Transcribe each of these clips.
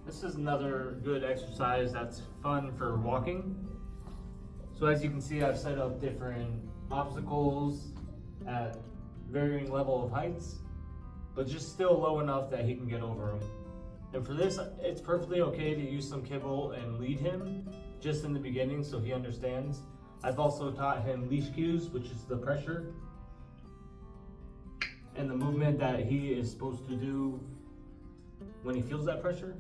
This is another good exercise that's fun for walking. So as you can see, I've set up different obstacles at varying level of heights, but just still low enough that he can get over them. And for this, it's perfectly okay to use some kibble and lead him just in the beginning so he understands. I've also taught him leash cues, which is the pressure and the movement that he is supposed to do when he feels that pressure.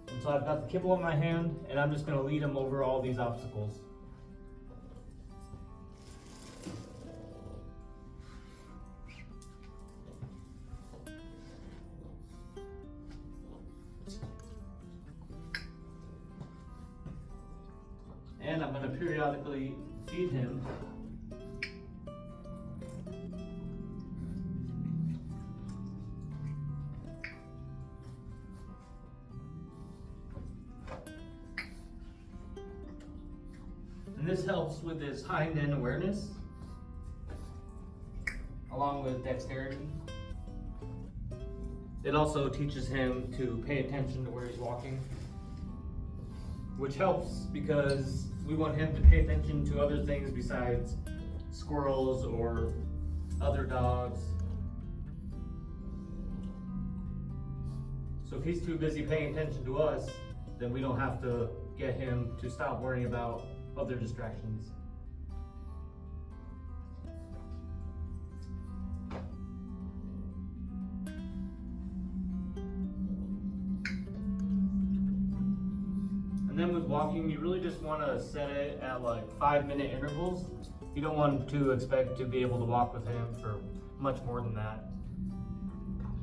And so I've got the kibble in my hand and I'm just going to lead him over all these obstacles. And I'm going to periodically feed him. And this helps with his hind end awareness, along with dexterity. It also teaches him to pay attention to where he's walking, which helps because we want him to pay attention to other things besides squirrels or other dogs. So if he's too busy paying attention to us, then we don't have to get him to stop worrying about other distractions. And then with walking, you really just want to set it at like 5-minute intervals. You don't want to expect to be able to walk with him for much more than that.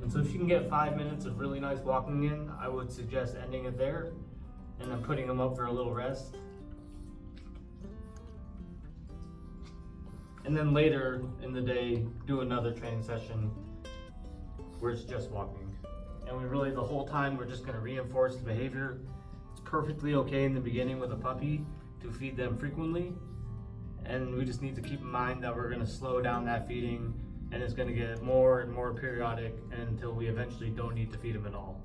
And so if you can get 5 minutes of really nice walking in, I would suggest ending it there and then putting him up for a little rest. And then later in the day, do another training session where it's just walking. And we really, the whole time, we're just going to reinforce the behavior. It's perfectly okay in the beginning with a puppy to feed them frequently. And we just need to keep in mind that we're going to slow down that feeding, and it's going to get more and more periodic until we eventually don't need to feed them at all.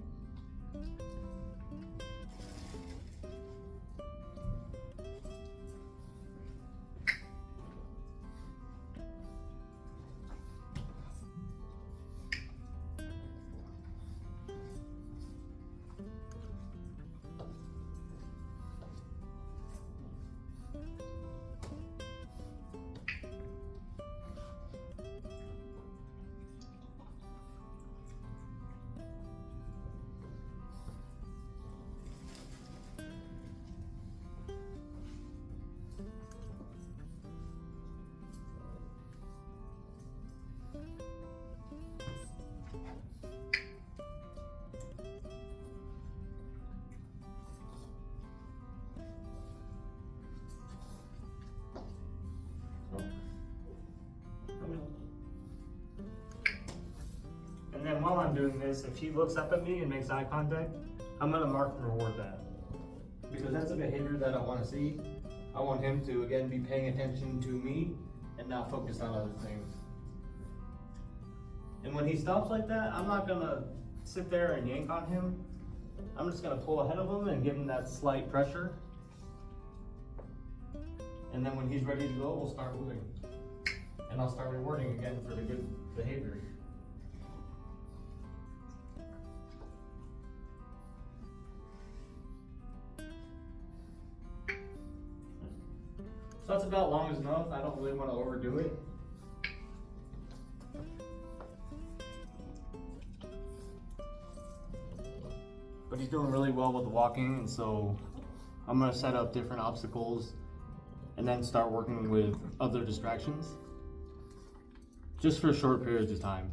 And then while I'm doing this, if he looks up at me and makes eye contact, I'm going to mark and reward that. Because that's a behavior that I want to see. I want him to, again, be paying attention to me and not focus on other things. And when he stops like that, I'm not going to sit there and yank on him. I'm just going to pull ahead of him and give him that slight pressure. And then when he's ready to go, we'll start moving. And I'll start rewarding again for the good behavior. So that's about long as enough. I don't really want to overdo it. But he's doing really well with the walking, and so I'm going to set up different obstacles and then start working with other distractions just for short periods of time.